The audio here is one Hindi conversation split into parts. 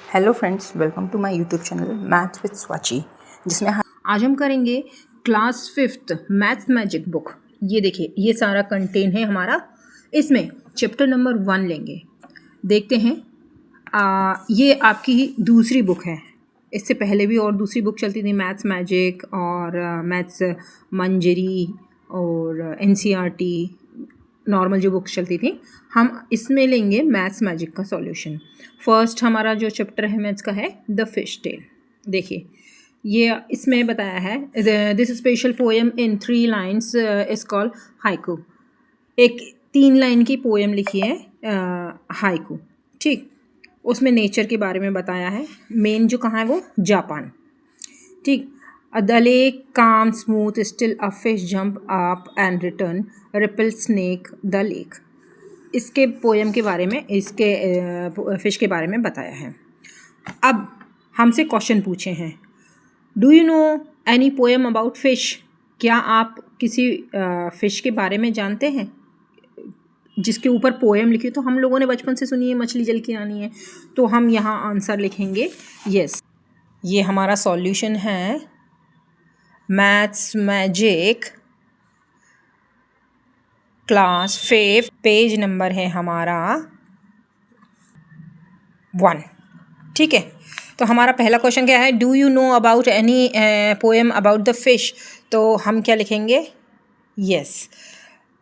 Hello friends, welcome to my YouTube channel maths with Swachi, जिसमें आज हम करेंगे class 5th maths magic book. ये देखिए, ये सारा कंटेंट है हमारा। इसमें चैप्टर नंबर 1 लेंगे। देखते हैं। ये आपकी दूसरी बुक है। इससे पहले भी और दूसरी बुक चलती थी, मैथ्स मैजिक और मैथ्स मंजरी और एनसीईआरटी, नॉर्मल जो बुक्स चलती थी। हम इसमें लेंगे मैथ्स मैजिक का सॉल्यूशन। फर्स्ट हमारा जो चैप्टर है मैथ्स का है द फिश टेल। देखिए, ये इसमें बताया है this special poem in 3 lines is called haiku. एक 3 लाइन की पोएम लिखी है हाइकू, ठीक। उसमें नेचर के बारे में बताया है। मेन जो कहाँ है वो जापान, ठीक। द लेक काम smooth still a fish jump up and return ripple snake the lake. इसके पोएम के बारे में, इसके फिश के बारे में बताया है। अब हमसे क्वेश्चन पूछे हैं, do you no any poem about fish? क्या आप किसी फिश के बारे में जानते हैं जिसके ऊपर पोएम लिखी? तो हम लोगों ने बचपन से सुनी है, मछली जल की रानी है। तो हम यहाँ आंसर लिखेंगे यस। ये हमारा सॉल्यूशन है maths magic class 5, page number है हमारा 1, ठीक है। तो हमारा पहला क्वेश्चन क्या है, do you know about any poem about the fish? तो हम क्या लिखेंगे यस।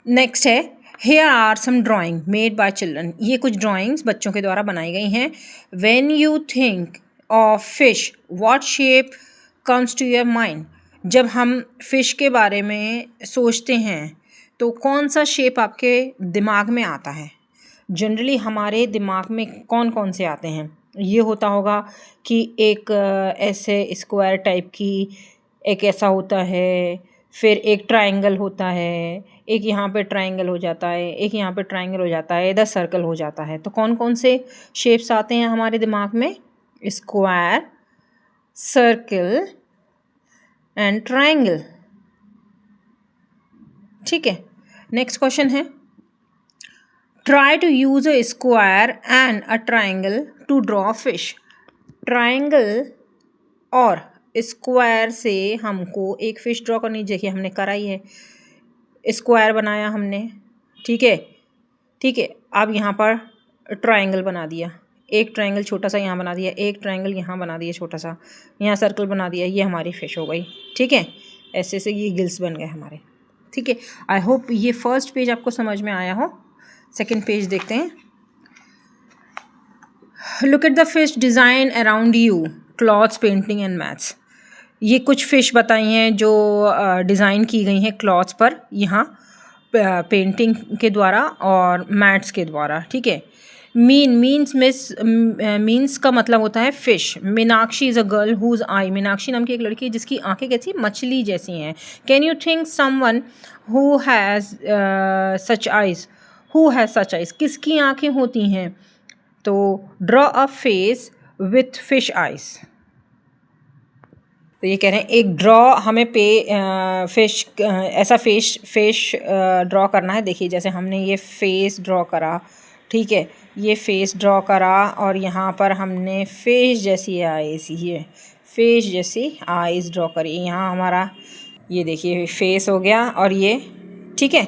नेक्स्ट है, here are some drawing made by children. ये कुछ ड्राइंग्स बच्चों के द्वारा बनाई गई हैं। When you think of fish what shape comes to your mind? जब हम फिश के बारे में सोचते हैं तो कौन सा शेप आपके दिमाग में आता है? जनरली हमारे दिमाग में कौन कौन से आते हैं? ये होता होगा कि एक ऐसे स्क्वायर टाइप की, एक ऐसा होता है, फिर एक ट्रायंगल होता है, एक यहाँ पे ट्रायंगल हो जाता है, एक यहाँ पे ट्रायंगल हो जाता है, इधर सर्कल हो जाता है। तो कौन कौन से शेप्स आते हैं हमारे दिमाग में? स्क्वायर, सर्कल एंड ट्रायंगल, ठीक है। नेक्स्ट क्वेश्चन है, try to use a square and a triangle to draw fish. Triangle और स्क्वायर से हमको एक फ़िश ड्रॉ करनी। देखिए, हमने करा ही है, स्क्वायर बनाया हमने, ठीक है, ठीक है। अब यहाँ पर ट्रायंगल बना दिया, एक ट्रायंगल छोटा सा यहाँ बना दिया, एक ट्रायंगल यहाँ बना दिया छोटा सा, यहाँ सर्कल बना दिया, ये हमारी फ़िश हो गई, ठीक है। ऐसे से ये गिल्स बन गए हमारे, ठीक है। आई होप ये फर्स्ट पेज आपको समझ में आया हो। सेकेंड पेज देखते हैं। Look at the fish design around you, clothes, painting and maths. ये कुछ फ़िश बताई हैं जो डिज़ाइन की गई हैं क्लॉथ्स पर, यहाँ पेंटिंग के द्वारा और मैट्स के द्वारा, ठीक है। मीन्स का मतलब होता है fish. Meenakshi is a girl whose I, Meenakshi नाम की एक लड़की है जिसकी आंखें कैसी, मछली जैसी हैं। Can you think someone who has such eyes? Who has such eyes, किसकी आंखें होती हैं? तो draw a face with fish eyes. तो ये कह रहे हैं एक ड्रॉ हमें फिश, ऐसा फेस ड्रॉ करना है। देखिए, जैसे हमने ये फेस ड्रॉ करा, ठीक है, ये फेस ड्रॉ करा और यहाँ पर हमने फेस जैसी आइज़, ये फेस जैसी आइज़ ड्रॉ करी। यहाँ हमारा ये देखिए फेस हो गया और ये, ठीक है।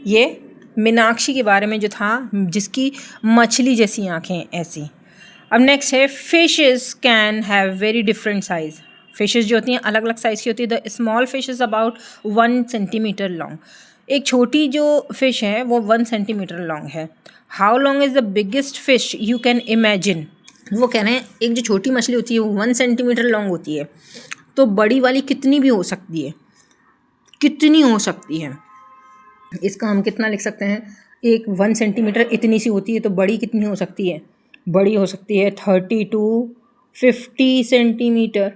ये मीनाक्षी के बारे में जो था, जिसकी मछली जैसी आँखें ऐसी। अब नेक्स्ट है, fishes can have very different size. Fishes जो होती हैं अलग अलग साइज़ की होती है। The small fish is about 1 centimetre long. एक छोटी जो फिश है वो 1 सेंटीमीटर लॉन्ग है। How long is the biggest fish you can imagine? वो कह रहे हैं एक जो छोटी मछली होती है वो 1 सेंटीमीटर लॉन्ग होती है, तो बड़ी वाली कितनी भी हो सकती है, कितनी हो सकती है? इसका हम कितना लिख सकते हैं, एक 1 सेंटीमीटर इतनी सी होती है, तो बड़ी कितनी हो सकती है? बड़ी हो सकती है 30 to 50 सेंटीमीटर,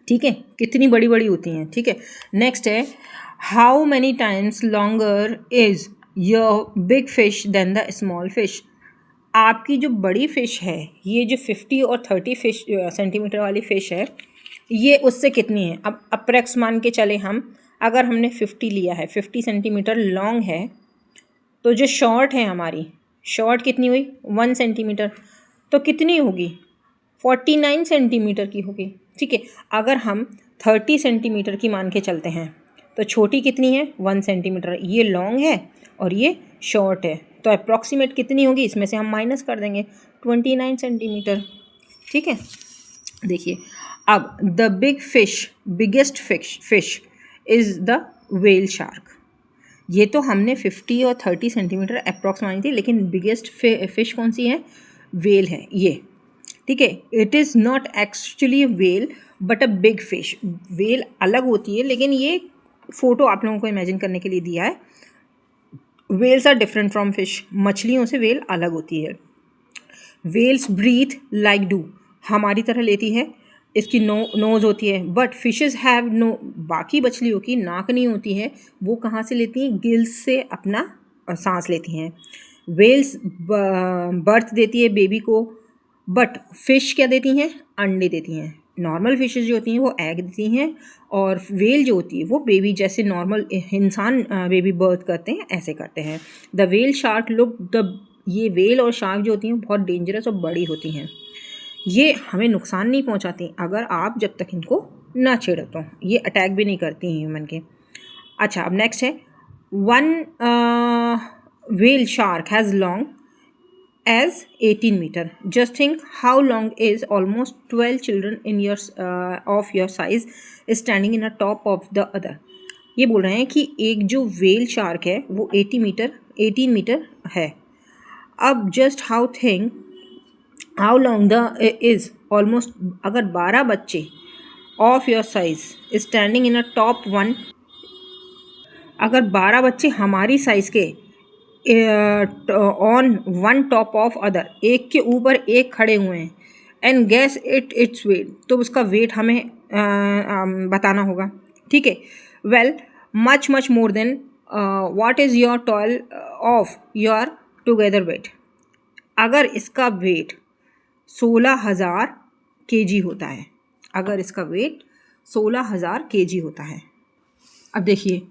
ठीक है। कितनी बड़ी बड़ी होती हैं, ठीक है। नेक्स्ट है, how many times longer is your big fish than the small fish? आपकी जो बड़ी फ़िश है, ये जो 50 और 30 सेंटीमीटर वाली फ़िश है, ये उससे कितनी है? अब अप्रैक्स मान के चले हम, अगर हमने 50 लिया है, 50 सेंटीमीटर लॉन्ग है, तो जो शॉर्ट है हमारी, शॉर्ट कितनी हुई? 1 सेंटीमीटर, तो कितनी होगी? 49 सेंटीमीटर की होगी, ठीक है। अगर हम 30 सेंटीमीटर की मान के चलते हैं तो छोटी कितनी है, 1 सेंटीमीटर। ये लॉन्ग है और ये शॉर्ट है, तो अप्रॉक्सीमेट कितनी होगी, इसमें से हम माइनस कर देंगे 29 सेंटीमीटर, ठीक है। देखिए अब the biggest fish is the whale shark. ये तो हमने 50 और 30 सेंटीमीटर अप्रॉक्स मानी थी, लेकिन बिगेस्ट फिश कौन सी है, व्हेल है ये, ठीक है। It is not actually whale but a big fish. Whale अलग होती है, लेकिन ये फ़ोटो आप लोगों को इमेजिन करने के लिए दिया है। Whales are different from fish, मछलियों से व्हेल अलग होती है। व्हेल्स ब्रीथ लाइक डू, हमारी तरह लेती है, इसकी नोज़ होती है, बट फिशेस हैव नो, बाकी मछलियों की नाक नहीं होती है, वो कहाँ से लेती हैं, गिल्स से अपना सांस लेती हैं। व्हेल्स बर्थ देती है बेबी को, बट फिश क्या देती हैं, अंडे देती हैं। नॉर्मल फिशेस जो होती हैं वो एग देती हैं, और व्हेल जो होती है वो बेबी, जैसे नॉर्मल इंसान बेबी बर्थ करते हैं ऐसे करते हैं। The whale shark look the, ये व्हेल और शार्क जो होती हैं बहुत डेंजरस और बड़ी होती हैं। ये हमें नुकसान नहीं पहुंचाती अगर आप जब तक इनको ना छेड़ो, तो ये अटैक भी नहीं करती हैं ह्यूमन के। अच्छा, अब नेक्स्ट है, one whale shark has long as 18 meter. Just think how long is almost 12 children in your of your size is standing in a top of the other. ये बोल रहे हैं कि एक जो व्हेल शार्क है वो 18 मीटर है। अब just how long the is almost, अगर 12 बच्चे of your size standing in a top one, अगर 12 बच्चे हमारी साइज़ के on one top of other, एक के ऊपर एक खड़े हुए हैं, एंड गैस इट्स वेट, तो उसका वेट हमें बताना होगा, ठीक है। Well much more than what is your tall of your together weight. अगर इसका वेट 16,000 kg होता है, अगर इसका वेट 16,000 kg होता है। अब देखिए,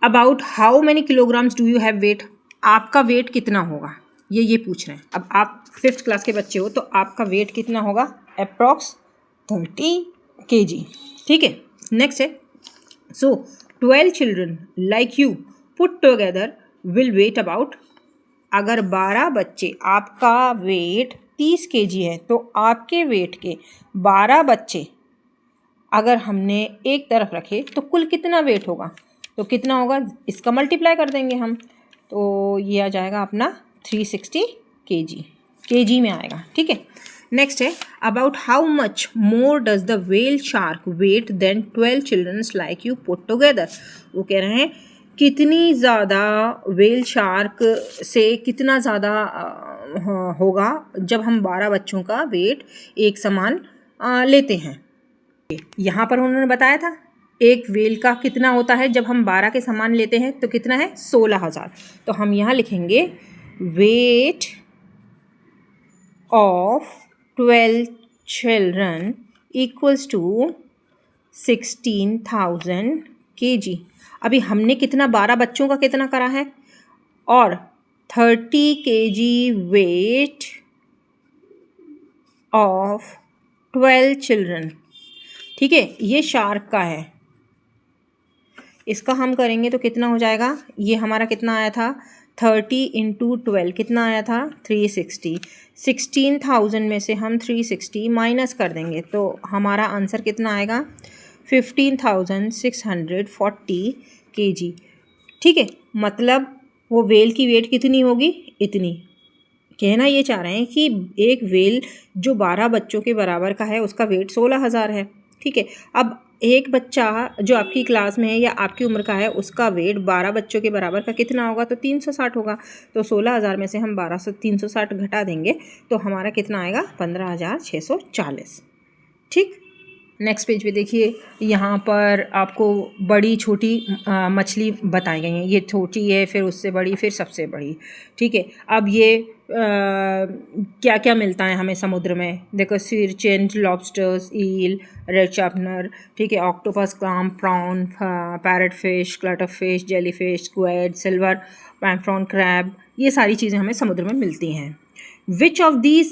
about how many kilograms do you have weight, आपका वेट कितना होगा, ये पूछ रहे हैं। अब आप 5th क्लास के बच्चे हो तो आपका वेट कितना होगा, अप्रॉक्स 30 kg, ठीक है। नेक्स्ट है, so 12 children like you put together will weight about, अगर 12 बच्चे, आपका वेट 30 kg है, तो आपके वेट के 12 बच्चे अगर हमने एक तरफ रखे तो कुल कितना वेट होगा, तो कितना होगा, इसका मल्टीप्लाई कर देंगे हम, तो ये आ जाएगा अपना 360 kg में आएगा, ठीक है। नेक्स्ट है, about how much more does the whale shark weight than 12 childrens like you put together. वो कह रहे हैं कितनी ज़्यादा व्हेल शार्क से कितना ज़्यादा होगा जब हम 12 बच्चों का वेट एक समान लेते हैं। यहाँ पर उन्होंने बताया था एक व्हेल का कितना होता है जब हम 12 के समान लेते हैं, तो कितना है 16,000। तो हम यहाँ लिखेंगे weight of 12 children equals to 16,000 kg। अभी हमने कितना, 12 बच्चों का कितना करा है, और 30 kg वेट ऑफ 12 चिल्ड्रन, ठीक है। ये शार्क का है, इसका हम करेंगे तो कितना हो जाएगा, ये हमारा कितना आया था, 30 × 12 कितना आया था, 360। 16,000 में से हम 360 माइनस कर देंगे तो हमारा आंसर कितना आएगा, 15,640 kg, ठीक है। मतलब वो वेल की वेट कितनी होगी, इतनी। कहना ये चाह रहे हैं कि एक वेल जो 12 बच्चों के बराबर का है उसका वेट 16,000 है, ठीक है। अब एक बच्चा जो आपकी क्लास में है या आपकी उम्र का है उसका वेट 12 बच्चों के बराबर का कितना होगा, तो 360 होगा। तो 16,000 में से हम 360 घटा देंगे तो हमारा कितना आएगा, 15,640, ठीक। नेक्स्ट पेज पे देखिए, यहाँ पर आपको बड़ी छोटी मछली बताई गई हैं। ये छोटी है, फिर उससे बड़ी, फिर सबसे बड़ी, ठीक है। अब ये क्या क्या मिलता है हमें समुद्र में, देखो sea urchin, lobsters, eel, red snapper, ठीक है, octopus, clam, prawn, parrot fish, cuttle fish, jelly fish, squid, silver pomfret, crab, ये सारी चीज़ें हमें समुद्र में मिलती हैं। Which of these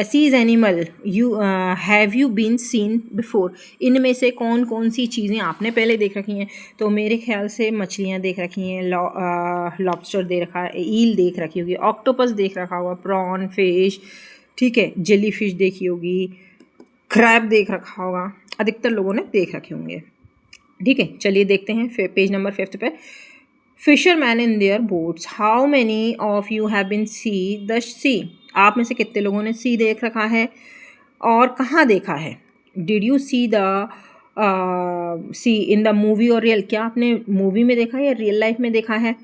seas animal you have you been seen before, इनमें से कौन कौन सी चीज़ें आपने पहले देख रखी हैं? तो मेरे ख्याल से मछलियाँ देख रखी हैं, लॉबस्टर देख रखा है, ईल देख रखी होगी, ऑक्टोपस देख रखा होगा, प्रॉन, फिश, ठीक है, जेली फिश देखी होगी, क्रैब देख रखा होगा, अधिकतर लोगों ने देख रखे होंगे। ठीक है, चलिए देखते हैं पेज नंबर 5 पे। Fisherman in their boats, how many of you have been see the sea, आप में से कितने लोगों ने सी देख रखा है और कहाँ देखा है? Did you see the sea in the movie और रियल, क्या आपने मूवी में देखा है या रियल लाइफ में देखा है?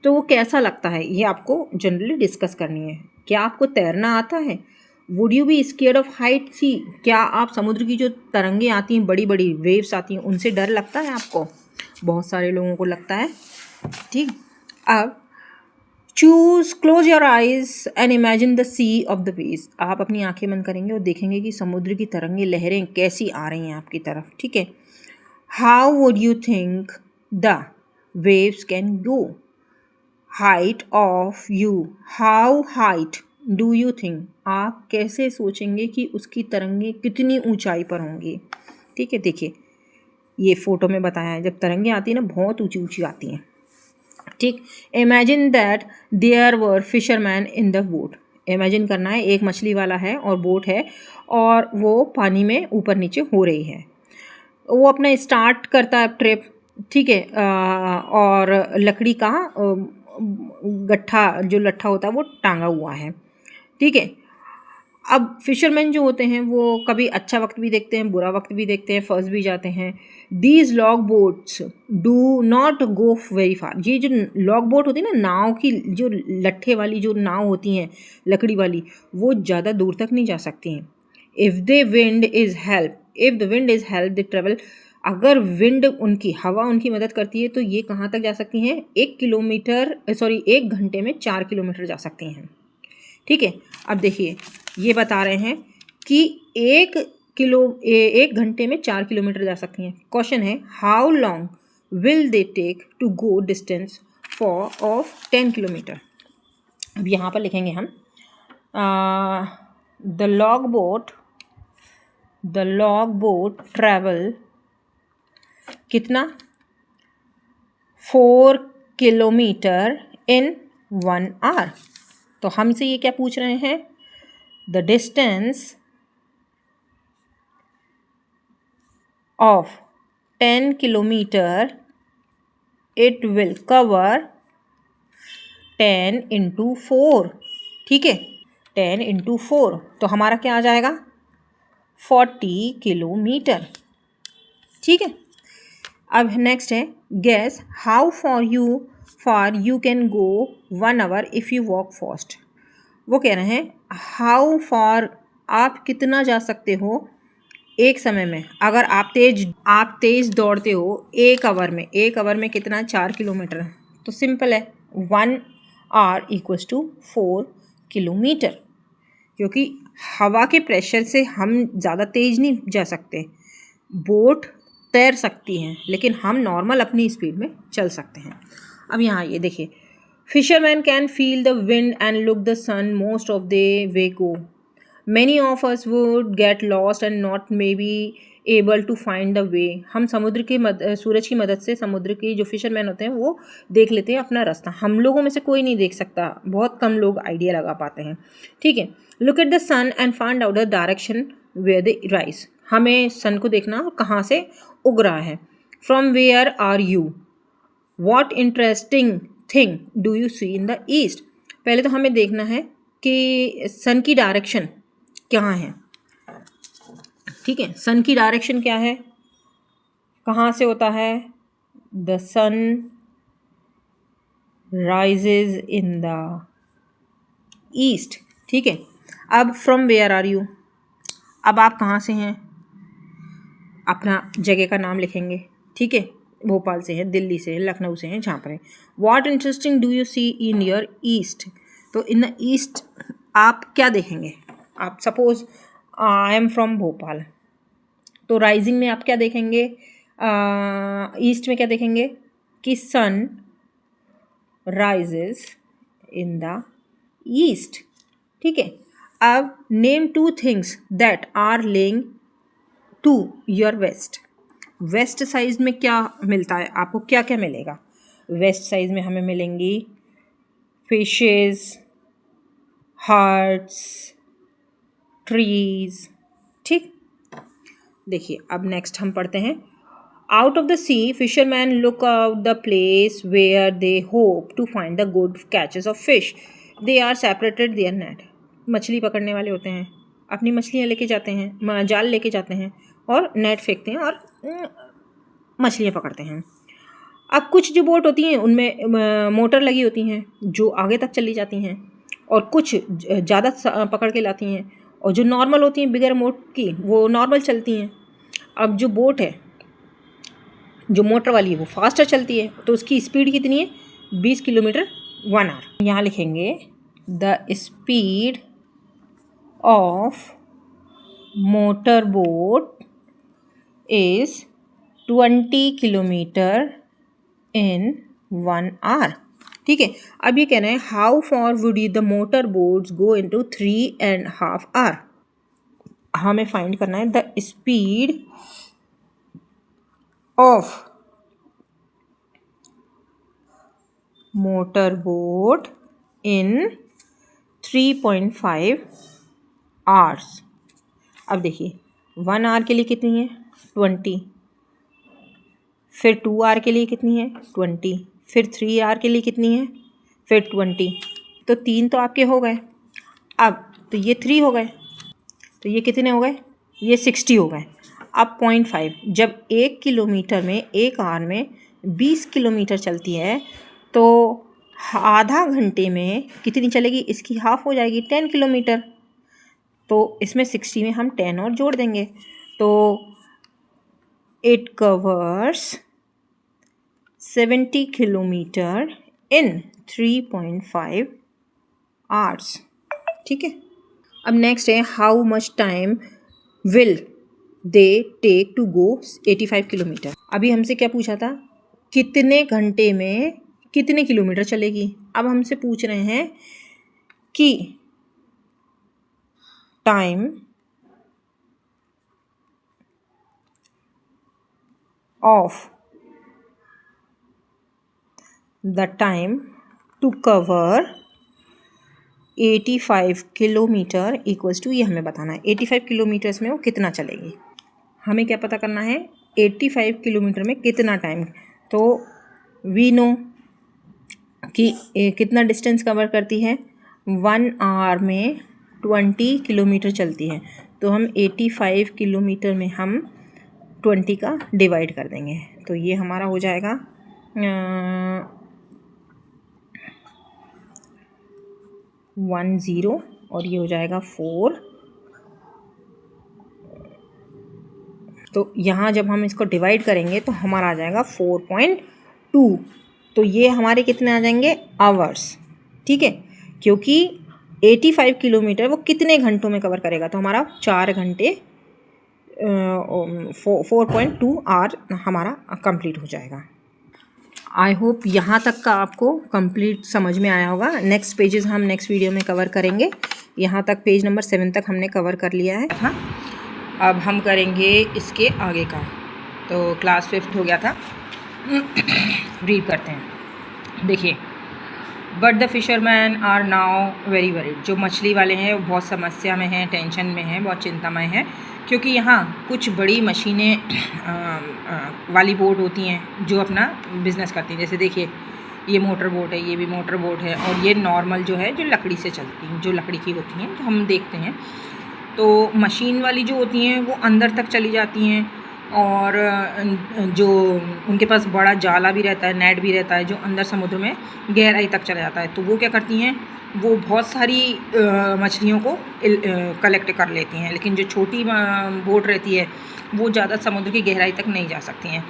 तो वो कैसा लगता है, ये आपको जनरली डिस्कस करनी है। क्या आपको तैरना आता है? Would you be scared of height sea, क्या आप समुद्र की जो तरंगे आती हैं, बड़ी बड़ी वेव्स आती हैं, उनसे डर लगता है आपको? बहुत सारे लोगों को लगता है। ठीक, अब choose close your eyes and imagine the sea of the waves, आप अपनी आंखें बंद करेंगे और देखेंगे कि समुद्र की तरंगे, लहरें कैसी आ रही हैं आपकी तरफ। ठीक है, how would you think the waves can go, height of you, how height do you think, आप कैसे सोचेंगे कि उसकी तरंगे कितनी ऊंचाई पर होंगी? ठीक है, देखिए ये फोटो में बताया है, जब तरंगे आती है ना बहुत ऊंची ऊंची आती हैं। ठीक, imagine that there were fisherman in the boat, imagine करना है एक मछली वाला है और बोट है और वो पानी में ऊपर नीचे हो रही है। वो अपना स्टार्ट करता है ट्रिप, ठीक है, और लकड़ी का गट्ठा, जो लट्ठा होता है वो टांगा हुआ है। ठीक है, अब फिशरमैन जो होते हैं वो कभी अच्छा वक्त भी देखते हैं, बुरा वक्त भी देखते हैं, फंस भी जाते हैं। These log boats do not go very far, ये जो लॉग बोट होती है ना, नाव की जो लट्ठे वाली जो नाव होती हैं लकड़ी वाली, वो ज़्यादा दूर तक नहीं जा सकती हैं। If the wind is help the travel, अगर विंड उनकी, हवा उनकी मदद करती है तो ये कहाँ तक जा सकती हैं? 1 घंटे में 4 किलोमीटर जा सकती हैं। ठीक है, अब देखिए ये बता रहे हैं कि 1 घंटे में 4 किलोमीटर जा सकती हैं। क्वेश्चन है how long will they take to go distance for of 10 kilometre. अब यहाँ पर लिखेंगे हम द लॉग बोट ट्रैवल कितना, 4 किलोमीटर इन 1 आवर। तो हमसे ये क्या पूछ रहे हैं? The distance of 10 kilometre it will cover 10 into 4। ठीक है, 10 इंटू 4 तो हमारा क्या आ जाएगा? 40 किलोमीटर। ठीक है, अब नेक्स्ट है guess how far you can go 1 hour if you walk fast. वो कह रहे हैं हाउ फार, आप कितना जा सकते हो एक समय में, अगर आप तेज दौड़ते हो 1 आवर में कितना? 4 किलोमीटर। तो सिंपल है, 1 आवर इक्वल्स टू 4 किलोमीटर, क्योंकि हवा के प्रेशर से हम ज़्यादा तेज़ नहीं जा सकते। बोट तैर सकती हैं लेकिन हम नॉर्मल अपनी स्पीड में चल सकते हैं। अब यहाँ ये देखिए, fisherman can feel the wind and look the sun most of the way go, many of us would get lost and not may be able to find the way, हम समुद्र की सूरज की मदद से, समुद्र के जो फिशरमैन होते हैं वो देख लेते हैं अपना रास्ता, हम लोगों में से कोई नहीं देख सकता, बहुत कम लोग आइडिया लगा पाते हैं। ठीक है, look at the sun and find out the direction where the rise, हमें सन को देखना कहाँ से उग रहा है। From where are you, what interesting thing do you see in the east, पहले तो हमें देखना है कि सन की डायरेक्शन क्या है। ठीक है, सन की डायरेक्शन क्या है, कहाँ से होता है? The sun rises in the east. ठीक है, अब फ्रॉम वेयर आर यू, अब आप कहाँ से हैं? अपना जगह का नाम लिखेंगे। ठीक है, भोपाल से हैं, दिल्ली से हैं, लखनऊ से हैं, जहाँ पर हैं। What interesting do you see in your east, तो इन द ईस्ट आप क्या देखेंगे? आप suppose I am from Bhopal, तो राइजिंग में आप क्या देखेंगे? ईस्ट में क्या देखेंगे कि sun rises in the east. ठीक है। अब name 2 things that are lying to your waist. Waist size में क्या मिलता है आपको, क्या क्या मिलेगा वेस्ट साइज में? हमें मिलेंगी फिशेस, हार्ट्स, ट्रीज। ठीक, देखिए अब नेक्स्ट हम पढ़ते हैं। Out of the sea fisherman look out the place where they hope to find the good catches of fish, they are separated their net. मछली पकड़ने वाले होते हैं, अपनी मछलियाँ लेके जाते हैं, जाल लेके जाते हैं और नेट फेंकते हैं और मछलियाँ पकड़ते हैं। अब कुछ जो बोट होती हैं उनमें मोटर लगी होती हैं जो आगे तक चली जाती हैं, और कुछ ज़्यादा पकड़ के लाती हैं, और जो नॉर्मल होती हैं बिगर मोट की वो नॉर्मल चलती हैं। अब जो बोट है जो मोटर वाली है वो फास्टर चलती है, तो उसकी स्पीड कितनी है? 20 किलोमीटर 1 आवर। यहाँ लिखेंगे the speed of motor boat is 20 kilometre in 1 hour. ठीक है। अब ये कह रहे हैं how for would the motor boats go into 3.5 hour. हमें फाइंड करना है the speed of motor boat in 3.5 hours. अब देखिए 1 आवर के लिए कितनी है? 20। फिर 2 आवर के लिए कितनी है? 20। फिर 3 आवर के लिए कितनी है? फिर 20। तो 3 तो आपके हो गए। अब तो ये 3 हो गए, तो ये कितने हो गए? ये 60 हो गए। अब 0.5, जब 1 किलोमीटर में 1 आवर में 20 किलोमीटर चलती है तो आधा घंटे में कितनी चलेगी? इसकी हाफ हो जाएगी 10 किलोमीटर। तो इसमें 60 में हम 10 और जोड़ देंगे, तो it covers 70 kilometre in 3.5 hours. ठीक है। अब नेक्स्ट है how much time will they take to go 85 kilometre. अभी हमसे क्या पूछा था? कितने घंटे में कितने किलोमीटर चलेगी। अब हमसे पूछ रहे हैं कि time of the time to cover 85 kilometre equals to, ये हमें बताना है 85 किलोमीटर्स में वो कितना चलेगी। हमें क्या पता करना है? 85 किलोमीटर में कितना टाइम। तो वी नो कि कितना डिस्टेंस कवर करती है? 1 आवर में 20 किलोमीटर चलती है, तो हम 85 किलोमीटर में हम 20 का डिवाइड कर देंगे, तो ये हमारा हो जाएगा 10 और ये हो जाएगा 4। तो यहाँ जब हम इसको डिवाइड करेंगे तो हमारा आ जाएगा 4.2। तो ये हमारे कितने आ जाएंगे? आवर्स। ठीक है, क्योंकि 85 किलोमीटर वो कितने घंटों में कवर करेगा, तो हमारा 4 घंटे 4.2 आवर हमारा कंप्लीट हो जाएगा। आई होप यहाँ तक का आपको कंप्लीट समझ में आया होगा। नेक्स्ट पेजेस हम नेक्स्ट वीडियो में कवर करेंगे। यहाँ तक पेज नंबर 7 तक हमने कवर कर लिया है। हाँ, अब हम करेंगे इसके आगे का। तो क्लास 5 हो गया था। रीड करते हैं। देखिए, but the fisherman are now very worried. जो मछली वाले हैं वो बहुत समस्या में हैं, टेंशन में हैं, बहुत चिंतामय हैं, क्योंकि यहाँ कुछ बड़ी मशीनें वाली बोट होती हैं जो अपना बिज़नेस करती हैं। जैसे देखिए, ये मोटर बोट है, ये भी मोटर बोट है, और ये नॉर्मल जो है जो लकड़ी से चलती हैं, जो लकड़ी की होती हैं, जो हम देखते हैं। तो मशीन वाली जो होती हैं वो अंदर तक चली जाती हैं, और जो उनके पास बड़ा जाला भी रहता है, नेट भी रहता है, जो अंदर समुद्र में गहराई तक चला जाता है। तो वो क्या करती हैं, वो बहुत सारी मछलियों को कलेक्ट कर लेती हैं। लेकिन जो छोटी बोट रहती है वो ज़्यादा समुद्र की गहराई तक नहीं जा सकती हैं।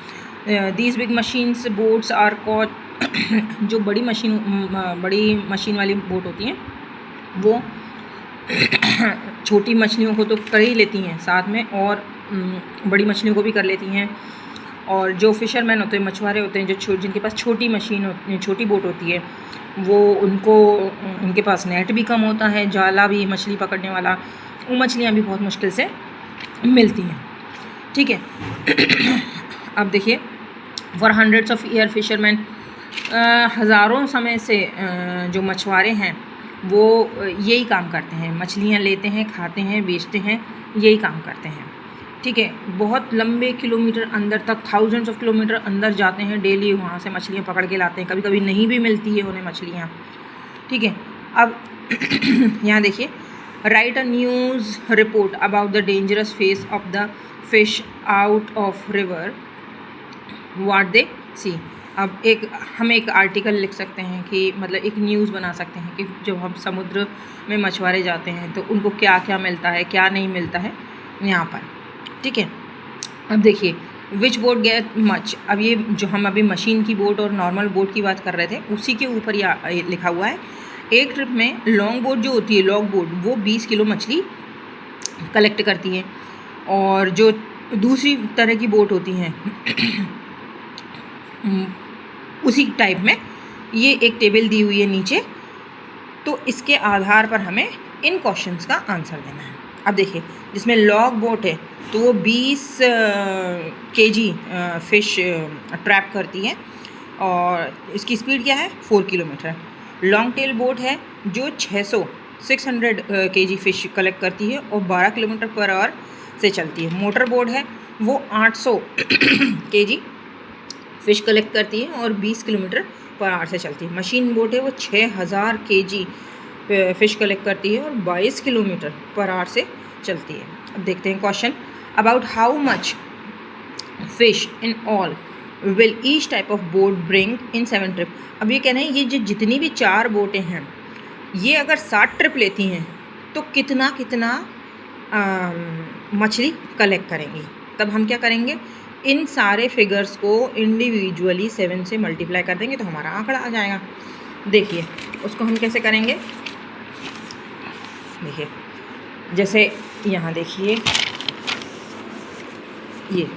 These big machines boats are caught. जो बड़ी मशीन वाली बोट होती हैं वो छोटी मछलियों को तो कर ही लेती हैं साथ में, और बड़ी मछलियों को भी कर लेती हैं। और जो फिशरमैन होते हैं, मछुआरे होते हैं, जो जिनके पास छोटी मशीन होती, छोटी बोट होती है, वो उनके पास नेट भी कम होता है, जाला भी मछली पकड़ने वाला, वो मछलियाँ भी बहुत मुश्किल से मिलती हैं। ठीक है। अब देखिए, for hundreds of year fisherman, हज़ारों समय से जो मछुआरे हैं वो यही काम करते हैं, मछलियाँ लेते हैं, खाते हैं, बेचते हैं, यही काम करते हैं। ठीक है। बहुत लंबे किलोमीटर अंदर तक, थाउजेंड्स ऑफ किलोमीटर अंदर जाते हैं डेली, वहाँ से मछलियाँ पकड़ के लाते हैं। कभी कभी नहीं भी मिलती है उन्हें मछलियाँ। ठीक है। अब यहाँ देखिए, write a news report about the dangerous face of the fish out of river what they see. अब हम एक आर्टिकल लिख सकते हैं कि मतलब एक न्यूज़ बना सकते हैं कि जब हम समुद्र में मछुआरे जाते हैं तो उनको क्या क्या मिलता है, क्या नहीं मिलता है यहाँ पर। ठीक है। अब देखिए, विच बोट गेट मच। अब ये जो हम अभी मशीन की बोट और नॉर्मल बोट की बात कर रहे थे, उसी के ऊपर ये लिखा हुआ है। एक ट्रिप में लॉन्ग बोट जो होती है, लॉन्ग बोट, वो 20 किलो मछली कलेक्ट करती है, और जो दूसरी तरह की बोट होती हैं उसी टाइप में ये एक टेबल दी हुई है नीचे। तो इसके आधार पर हमें इन क्वेश्चंस का आंसर देना है। अब देखिए, जिसमें लॉन्ग बोट है तो वो 20 केजी फ़िश ट्रैप करती है, और इसकी स्पीड क्या है, 4 किलोमीटर। लॉन्ग टेल बोट है जो 600 केजी फ़िश कलेक्ट करती है और 12 किलोमीटर पर आवर से चलती है। मोटर बोट है वो 800 केजी फ़िश कलेक्ट करती है और 20 किलोमीटर पर आवर से चलती है। मशीन बोट है वो 6000 केजी फ़िश कलेक्ट करती है और 22 किलोमीटर पर आवर से चलती है। अब देखते हैं question, about how much fish in all will each type of boat bring in 7 trip. अब ये कह रहे हैं, ये जो जितनी भी 4 बोटें हैं, ये अगर 7 ट्रिप लेती हैं तो कितना मछली कलेक्ट करेंगी। तब हम क्या करेंगे, इन सारे फिगर्स को इंडिविजुअली 7 से मल्टीप्लाई कर देंगे तो हमारा आंकड़ा आ जाएगा। देखिए, उसको हम कैसे करेंगे। देखिए, जैसे यहाँ देखिए, ये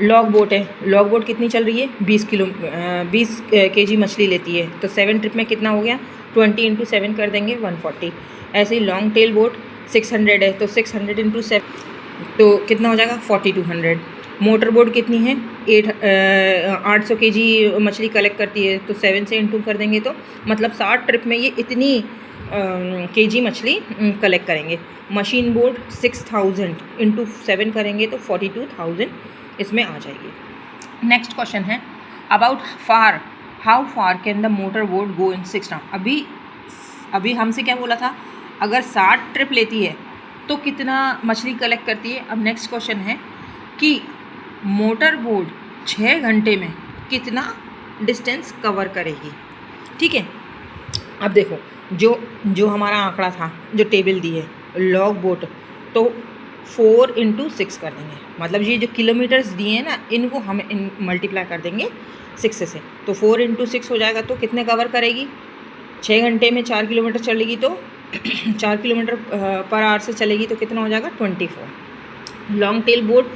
लॉग बोट है, लॉग बोट कितनी चल रही है, 20 केजी मछली लेती है, तो 7 ट्रिप में कितना हो गया, 20 × 7 कर देंगे, 140। ऐसे ही लॉन्ग टेल बोट 600 है, तो 600 × 7 तो कितना हो जाएगा, 4200। मोटर बोट कितनी है, 800 केजी मछली कलेक्ट करती है, तो 7 से इंटू कर देंगे तो मतलब 60 ट्रिप में ये इतनी केजी मछली कलेक्ट करेंगे। मशीन बोट 6000 × 7 करेंगे तो 42000 इसमें आ जाएगी। नेक्स्ट क्वेश्चन है, about how far can the motor boat go in 6 round. अभी हमसे क्या बोला था, अगर 60 ट्रिप लेती है तो कितना मछली कलेक्ट करती है। अब नेक्स्ट क्वेश्चन है कि मोटर बोट 6 घंटे में कितना डिस्टेंस कवर करेगी। ठीक है। अब देखो, जो हमारा आंकड़ा था, जो टेबल दी है, लॉग बोट, तो 4 × 6 कर देंगे, मतलब ये जो किलोमीटर्स दिए हैं ना, इनको हम मल्टीप्लाई कर देंगे 6 से, तो 4 × 6 हो जाएगा। तो कितने कवर करेगी, 6 घंटे में 4 किलोमीटर चलेगी तो 4 किलोमीटर पर आवर से चलेगी तो कितना हो जाएगा, 24। Long tail boat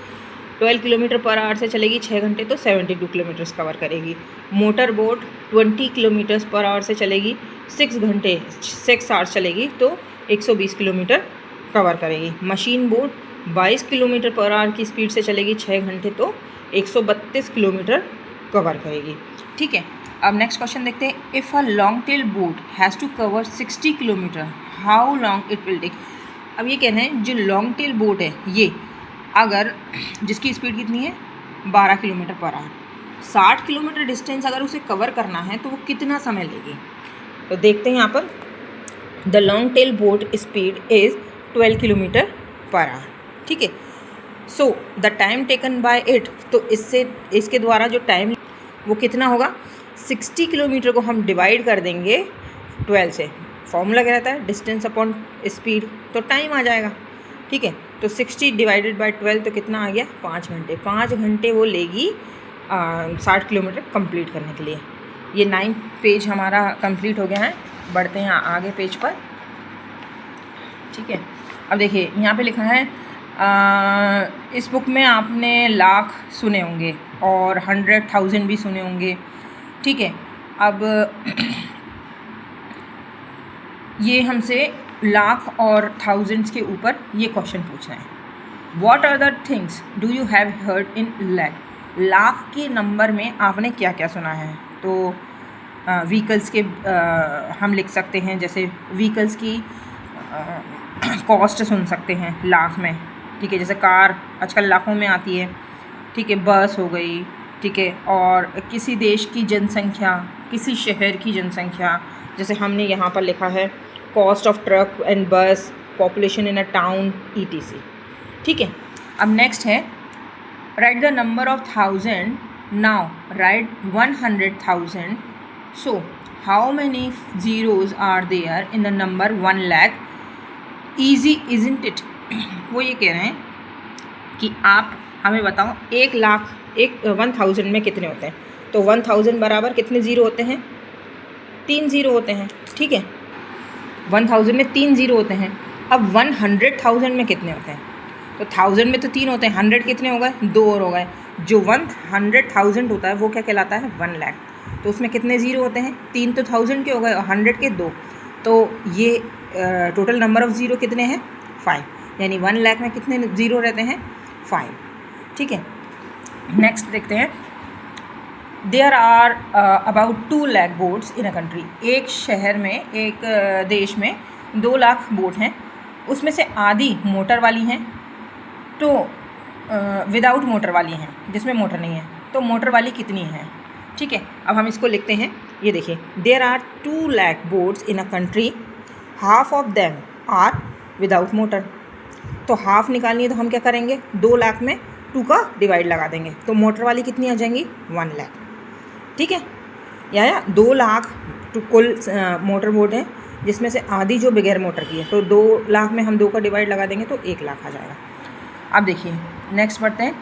12 kilometre per hour से चलेगी 6 घंटे तो 72 किलोमीटर्स कवर करेगी। Motor boat 20 kilometres per hour से चलेगी 6 आवर्स चलेगी तो 120 किलोमीटर कवर करेगी। Machine boat 22 kilometre per hour की स्पीड से चलेगी 6 घंटे तो 132 किलोमीटर कवर करेगी। ठीक है। अब नेक्स्ट क्वेश्चन देखते हैं, if a long tail boat has to cover 60 kilometre how long it will take. अब ये कहना है, जो लॉन्ग टेल बोट है, ये अगर जिसकी स्पीड कितनी है 12 kilometre per hour, 60 kilometre distance अगर उसे कवर करना है तो वो कितना समय लेगी। तो देखते हैं यहाँ पर, the long tail boat speed is 12 kilometre per hour. ठीक है। So the time taken by it, तो इसके द्वारा जो टाइम वो कितना होगा, 60 किलोमीटर को हम डिवाइड कर देंगे 12 से। फॉर्मूला क्या रहता है, डिस्टेंस अपॉन स्पीड, तो टाइम आ जाएगा। ठीक है। तो 60 डिवाइडेड बाय 12 तो कितना आ गया, 5 घंटे। 5 घंटे वो लेगी 60 किलोमीटर कंप्लीट करने के लिए। ये 9th पेज हमारा कंप्लीट हो गया है। बढ़ते हैं आगे पेज पर। ठीक है। अब देखिए, यहाँ पे लिखा है इस बुक में आपने लाख सुने होंगे और 100,000 भी सुने होंगे, ठीक है। अब ये हमसे लाख और थाउजेंड्स के ऊपर ये क्वेश्चन पूछना है। What are the things do you have heard in lakh? Lakh के नंबर में आपने क्या क्या सुना है? तो व्हीकल्स के हम लिख सकते हैं, जैसे व्हीकल्स की कॉस्ट सुन सकते हैं लाख में, ठीक है। जैसे कार आजकल लाखों में आती है, ठीक है। बस हो गई, ठीक है। और किसी देश की जनसंख्या, किसी शहर की जनसंख्या, जैसे हमने यहाँ पर लिखा है cost of truck and bus, population in a town, ETC, ठीक है। अब नेक्स्ट है write the number of 1000, now write 100,000, so how many zeros are there in the number 1 lakh? Easy isn't it? वो ये कह रहे हैं कि आप हमें बताओ 1,00,000 में कितने होते हैं। तो 1000 बराबर कितने ज़ीरो होते हैं? 3 ज़ीरो होते हैं, ठीक है। 1000 में 3 ज़ीरो होते हैं। अब 100,000 में कितने होते हैं? तो 1000 में तो 3 होते हैं, 100 कितने हो गए? 2 और हो गए। जो 100,000 होता है वो क्या कहलाता है? 1 लाख। तो उसमें कितने ज़ीरो होते हैं? 3 तो 1000 के हो गए और 100 के 2। तो ये टोटल नंबर ऑफ़ ज़ीरो कितने हैं? 5। यानी 1 लाख में कितने ज़ीरो रहते हैं? 5, ठीक है। नेक्स्ट देखते हैं। There are about 2 lakh boats in a country. एक शहर में, एक देश में 2 लाख बोट हैं, उसमें से आधी मोटर वाली हैं, तो विदाउट मोटर वाली हैं, जिसमें मोटर नहीं है। तो मोटर वाली कितनी हैं, ठीक है। अब हम इसको लिखते हैं। ये देखिए, there are 2 lakh boats in a country, half of them are without motor. तो हाफ निकालनी है तो हम क्या करेंगे? 2 लाख में 2 का डिवाइड लगा देंगे, तो मोटर वाली कितनी आ जाएंगी? 1 लाख, ठीक है। या 2 लाख तो कुल मोटर बोट है, जिसमें से आधी जो बगैर मोटर की है। तो 2 लाख में हम 2 का डिवाइड लगा देंगे तो 1 लाख आ जाएगा। अब देखिए नेक्स्ट पढ़ते हैं।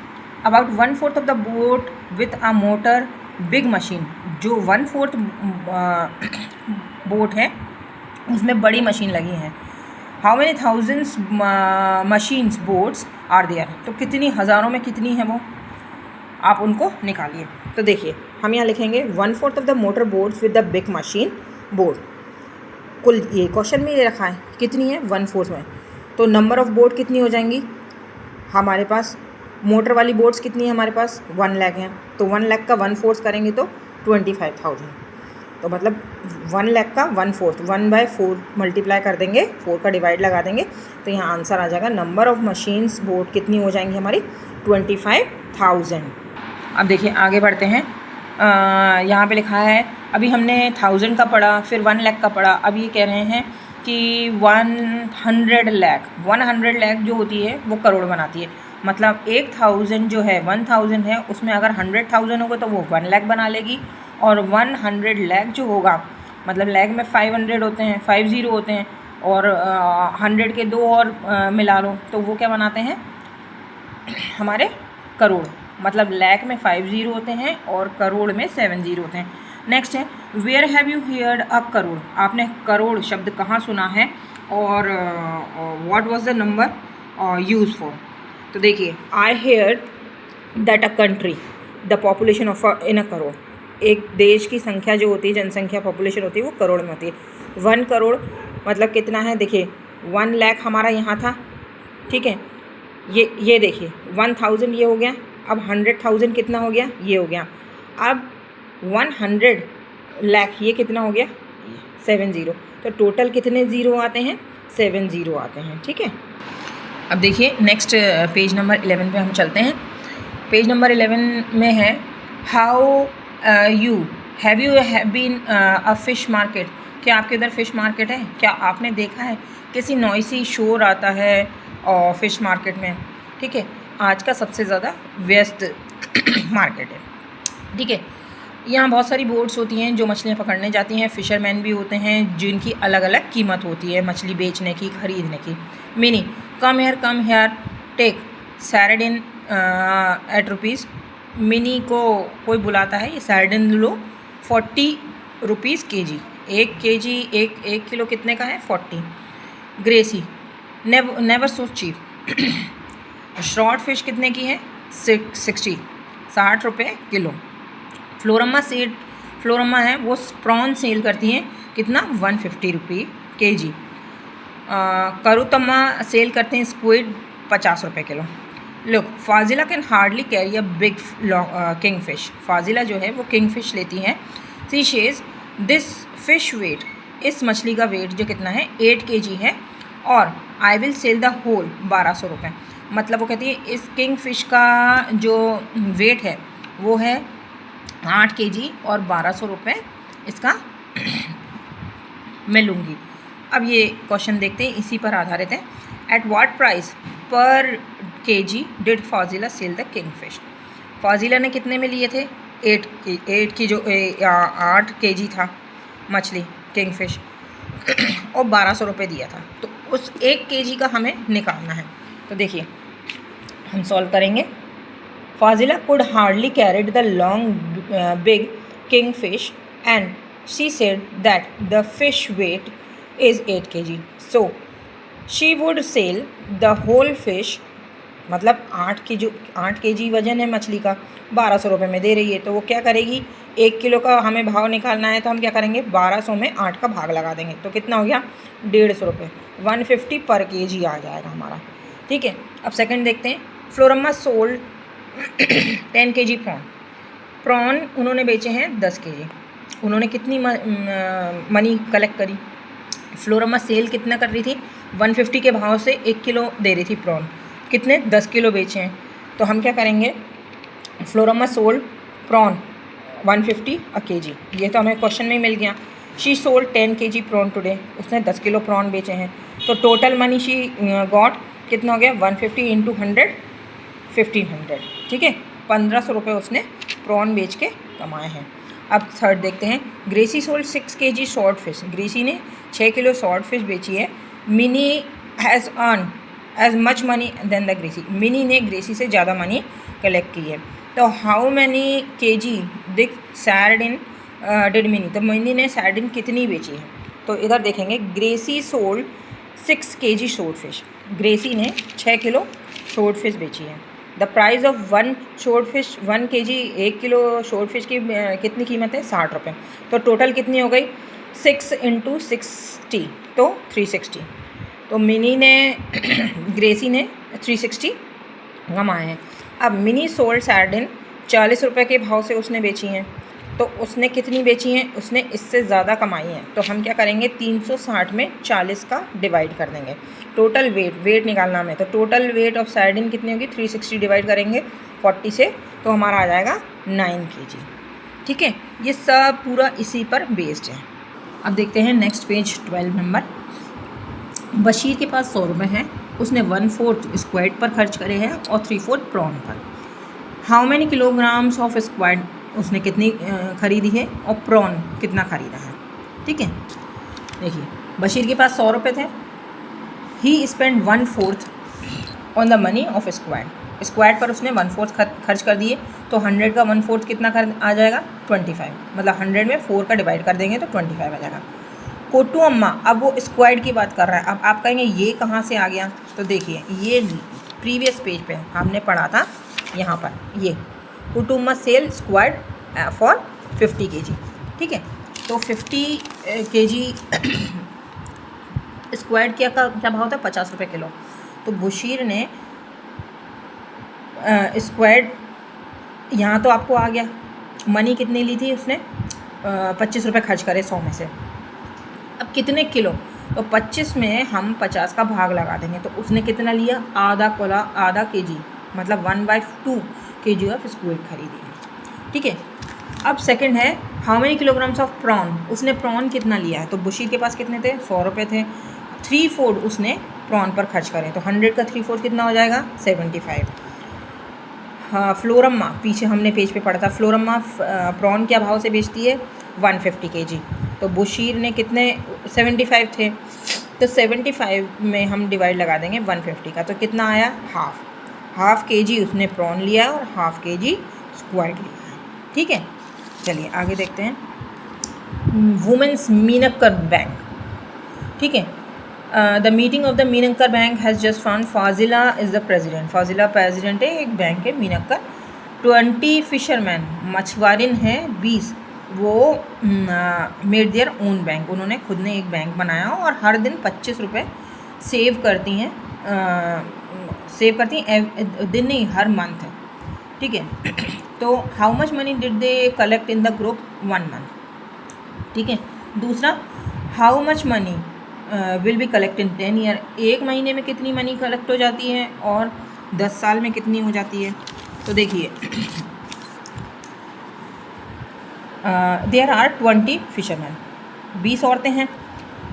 About 1/4 of the boat with a motor big machine. जो 1/4 बोट है उसमें बड़ी मशीन लगी है। How many thousands machines boats are there? तो कितनी हज़ारों में कितनी है वो, आप उनको निकालिए। तो देखिए हम यहाँ लिखेंगे 1/4 of the motor boats with the big machine boat. कुल ये क्वेश्चन में ये रखा है कितनी है? 1/4 में। तो नंबर ऑफ़ बोट कितनी हो जाएंगी हमारे पास? मोटर वाली बोट्स कितनी है हमारे पास? 1 लाख हैं। तो 1 लाख का 1/4 करेंगे तो 25,000। तो मतलब 1 लाख का 1/4 1/4 मल्टीप्लाई कर देंगे, 4 का डिवाइड लगा देंगे, तो यहाँ आंसर आ जाएगा नंबर ऑफ़ मशीन्स बोट कितनी हो जाएंगी हमारी? 25,000। अब देखिए आगे बढ़ते हैं। यहाँ पे लिखा है, अभी हमने 1000 का पढ़ा, फिर 1 लाख का पढ़ा। अब ये कह रहे हैं कि 100 लाख जो होती है वो करोड़ बनाती है। मतलब 1000 जो है 1000 है, उसमें अगर 100,000 होगा तो वो 1 लाख बना लेगी। और 100 लाख जो होगा, मतलब लाख में 500 होते हैं, 5 ज़ीरो होते हैं, और 100 के 2 और मिला लो तो वो क्या बनाते हैं हमारे? करोड़। मतलब लाख में 5 ज़ीरो होते हैं और करोड़ में 7 ज़ीरो होते हैं। नेक्स्ट है, where have you heard a crore? आपने करोड़ शब्द कहाँ सुना है और what was the number use for? तो देखिए, I heard that a country the population of in a crore. एक देश की संख्या जो होती है, जनसंख्या, पॉपुलेशन होती है, वो करोड़ में होती है। 1 करोड़ मतलब कितना है? देखिए 1 लाख हमारा यहाँ था, ठीक है। ये देखिए 1000 ये हो गया। अब 100,000 कितना हो गया? ये हो गया। अब 100 लाख ये कितना हो गया? 7 ज़ीरो। तो टोटल कितने ज़ीरो आते हैं? 7 ज़ीरो आते हैं, ठीक है। अब देखिए नेक्स्ट पेज नंबर 11 पे हम चलते हैं। पेज नंबर 11 में है, how you have you been a fish market? क्या आपके उधर फ़िश मार्केट है? क्या आपने देखा है किसी नॉइसी शोर आता है और फिश मार्केट में, ठीक है। आज का सबसे ज़्यादा व्यस्त मार्केट है, ठीक है। यहाँ बहुत सारी बोट्स होती हैं जो मछलियाँ पकड़ने जाती हैं। फ़िशरमैन भी होते हैं जिनकी अलग अलग कीमत होती है मछली बेचने की, ख़रीदने की। Meeni come here take sardine eight rupees. Mini को कोई बुलाता है, ये सैरडिन लो 40 रुपीज़ kg। 1 kg 1 किलो कितने का है? 40। Gracy never so cheap. Short fish कितने की है? 60 रुपये किलो। फ्लोरम्मा है वो प्रॉन सेल करती हैं कितना? 150 रुपये kg। करुतम्मा सेल करते हैं स्क्विड 50 रुपये kilo. Look, Fazila can hardly carry a big king fish. Fazila जो है वो किंग फिश लेती हैं। See she's this fish weight, इस मछली का वेट जो कितना है? 8 kg है और I will sell the whole 1200 रुपये। मतलब वो कहती है इस किंग फिश का जो वेट है वो है 8 kg और 1200 रुपये इसका मैं लूँगी। अब ये क्वेश्चन देखते हैं, इसी पर आधारित है। At what price per kg did Fazila sell the king fish. Fazila ने कितने में लिए थे? 8 kg था मछली किंग फिश और 1200 रुपये दिया था। तो उस 1 kg का हमें निकालना है। तो देखिए हम सॉल्व करेंगे। Fazila could hardly carried the long big king fish and she said that the fish weight is 8 kg. So she would sell the whole fish, मतलब 8 kg वजन है मछली का, 1200 रुपये में दे रही है। तो वो क्या करेगी? 1 किलो का हमें भाव निकालना है तो हम क्या करेंगे? 1200 में 8 का भाग लगा देंगे। तो कितना हो गया? 150 रुपये, 150 पर kg आ जाएगा हमारा। ठीक है, अब सेकंड देखते हैं। फ्लोरम्मा सोल्ड 10 kg प्रॉन उन्होंने बेचे हैं 10 kg। उन्होंने कितनी मनी कलेक्ट करी? फ्लोरम्मा सेल कितना कर रही थी? 150 के भाव से 1 किलो दे रही थी प्रॉन। कितने? 10 किलो बेचे हैं। तो हम क्या करेंगे? Floramma sold prawn 150 a kg। ये तो हमें क्वेश्चन में ही मिल गया। She sold 10 kg prawn today, उसने 10 किलो प्रॉन बेचे हैं। तो टोटल मनी शी गॉट कितना हो गया? 150 इंटू 100 1500। ठीक है, 1500 रुपये उसने प्रॉन बेच के कमाए हैं। अब थर्ड देखते हैं। Gracy sold 6 kg short fish. Gracy ने 6 किलो शॉर्ट फिश बेची है। Mini has earn as much money than the Gracy. Mini ने ग्रेसी से ज़्यादा मनी कलेक्ट की है। तो how many kg did sardine did Mini, तो मिनी ने सार्डिन कितनी बेची है? तो इधर देखेंगे। Gracy sold 6 kg short fish. Gracy ने 6 किलो शॉर्ट फिश बेची है। The price of 1 short fish 1 kg, 1 kilo short fish की कितनी कीमत है? 60 रुपये। तो टोटल कितनी हो गई? 6 इंटू 60 तो 360। तो मिनी ने ग्रेसी ने 360 कमाए हैं। अब मिनी सोल्ड सार्डिन 40 रुपये के भाव से उसने बेची हैं। तो उसने कितनी बेची हैं? उसने इससे ज़्यादा कमाई हैं। तो हम क्या करेंगे? 360 में 40 का डिवाइड कर देंगे। टोटल वेट निकालना हमें। तो टोटल वेट ऑफ सार्डिन कितनी होगी? 360 डिवाइड करेंगे 40 से, तो हमारा आ जाएगा 9 kg। ठीक है, ये सब पूरा इसी पर बेस्ड है। अब देखते हैं नेक्स्ट पेज 12 नंबर। बशीर के पास 100 रुपये हैं। उसने 1/4 स्क्वाड पर खर्च करे हैं और 3/4 प्रॉन पर। How many kilograms of squad, उसने कितनी खरीदी है और प्रॉन कितना खरीदा है। ठीक है, देखिए बशीर के पास 100 रुपये थे। He spend 1/4 on the money of squid पर उसने 1/4 खर्च कर दिए। तो 100 का 1/4 कितना आ जाएगा? 25। मतलब 100 में 4 का डिवाइड कर देंगे तो 25 आ जाएगा। कोटू अम्मा, अब वो स्क्वाड की बात कर रहा है। अब आप कहेंगे ये कहाँ से आ गया? तो देखिए ये प्रीवियस पेज पे हमने पढ़ा था, यहाँ पर ये कुटुम्मा सेल स्क्वाड फॉर 50 kg। ठीक है, तो 50 kg स्क्वाड क्या भाव था? 50 रुपये किलो। तो बशीर ने स्क्वाड, यहाँ तो आपको आ गया मनी कितनी ली थी उसने? 25 रुपये खर्च करे 100 में से। अब कितने किलो? तो 25 में हम 50 का भाग लगा देंगे। तो उसने कितना लिया? आधा kg, मतलब 1/2 kg ऑफ स्क्वाड खरीदी है। ठीक है, अब सेकंड है how many kilograms of prawn. उसने प्रॉन कितना लिया है? तो बशीर के पास कितने थे? 100 रुपये थे। 3/4 उसने प्रॉन पर खर्च करे। तो 100 का 3/4 कितना हो जाएगा? 75। हाँ, फ्लोरम्मा, पीछे हमने पेज पे पढ़ा था। फ्लोरम्मा प्रॉन क्या भाव से बेचती है? 150 kg। तो बशीर ने कितने? 75 थे। तो 75 में हम डिवाइड लगा देंगे 150 का। तो कितना आया? हाफ kg उसने प्रॉन लिया और हाफ kg स्क्वाड लिया। ठीक है, चलिए आगे देखते हैं। Women's Meenakkar bank. ठीक है, the meeting of the Meenakkar bank has just found Fazila is the president. Fazila president है एक बैंक है मीनक्कर। 20 फिशरमैन मछुआरिन हैं 20, वो मेड देयर ओन बैंक, उन्होंने खुद ने एक बैंक बनाया और हर दिन 25 रुपये सेव करती हैं दिन नहीं हर मंथ, ठीक है। तो how much money did they collect in the group 1 month, ठीक है। दूसरा, how much money will be collect in 10 year, एक महीने में कितनी मनी कलेक्ट हो जाती है और 10 साल में कितनी हो जाती है। तो देखिए देयर आर 20 फिशरमैन, 20 औरतें हैं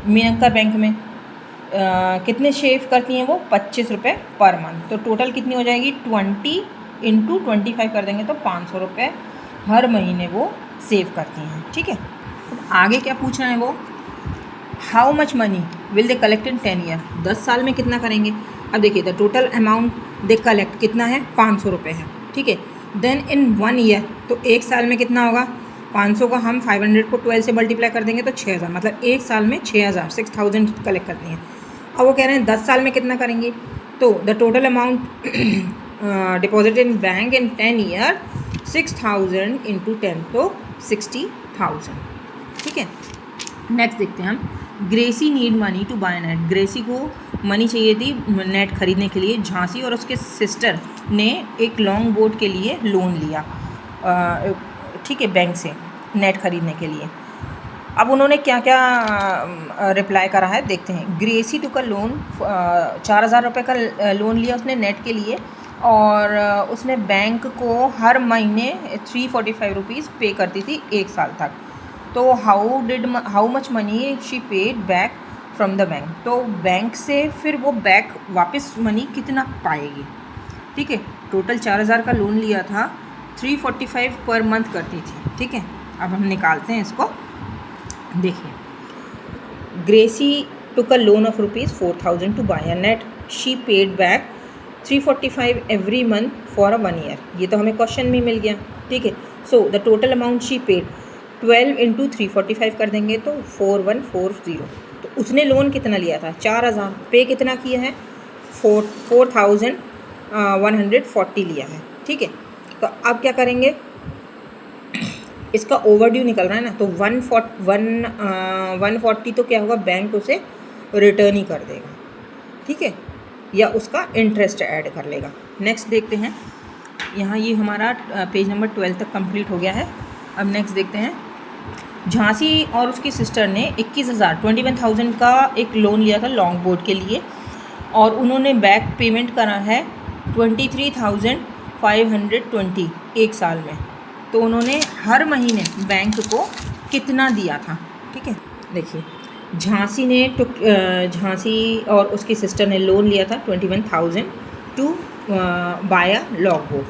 मीनक्कर बैंक में। कितने शेव करती हैं वो 25 रुपये पर मंथ, तो टोटल कितनी हो जाएगी 20 इंटू 25 कर देंगे तो 500 रुपये हर महीने वो सेव करती हैं, ठीक है। आगे क्या पूछ रहे हैं वो, how much money will they collect in 10 year, 10 साल में कितना करेंगे। अब देखिए the total amount they collect कितना है 500 रुपये है, ठीक है। देन इन 1 ईयर, तो एक साल में कितना होगा 500 का हम 500 को 12 से मल्टीप्लाई कर देंगे तो 6000, मतलब एक साल में 6000 कलेक्ट करती हैं। अब वो कह रहे हैं 10 साल में कितना करेंगे, तो the total amount deposit in bank in 10 year 6000 into 10 तो 60,000, ठीक है। नेक्स्ट देखते हैं हम, Gracy need money to buy net, Gracy को मनी चाहिए थी नेट खरीदने के लिए। झांसी और उसके सिस्टर ने एक लॉन्ग बोट के लिए लोन लिया, ठीक है, बैंक से नेट खरीदने के लिए। अब उन्होंने क्या क्या रिप्लाई करा है देखते हैं। ग्रेसी टू का लोन 4000 रुपये का लोन लिया उसने नेट के लिए और उसने बैंक को हर महीने 345 रुपीज़ पे करती थी 1 साल तक। तो how much money she paid back from the bank, तो बैंक से फिर वो बैक वापस मनी कितना पाएगी, ठीक है। टोटल 4000 का लोन लिया था, 345 पर मंथ करती थी, ठीक है। अब हम निकालते हैं इसको, देखिए Gracy took a loan of ₹4000 to buy a net, she paid back 345 every month for 1 year, ये तो हमें क्वेश्चन में मिल गया, ठीक है। So the total amount she paid 12 into 345 कर देंगे तो 4140, तो उसने लोन कितना लिया था 4000, पे कितना किया है 4140 लिया है, ठीक है। तो अब क्या करेंगे, इसका ओवरड्यू निकल रहा है ना, तो 140 तो क्या होगा बैंक उसे रिटर्न ही कर देगा, ठीक है, या उसका इंटरेस्ट ऐड कर लेगा। नेक्स्ट देखते हैं, यहाँ ये हमारा पेज नंबर 12 तक कंप्लीट हो गया है। अब नेक्स्ट देखते हैं, झांसी और उसकी सिस्टर ने 21,000 का एक लोन लिया था लॉन्ग बोट के लिए और उन्होंने बैक पेमेंट करा है 23,520 एक साल में। तो उन्होंने हर महीने बैंक को कितना दिया था, ठीक है। देखिए झांसी और उसकी सिस्टर ने लोन लिया था 21,000 to buy a long boat,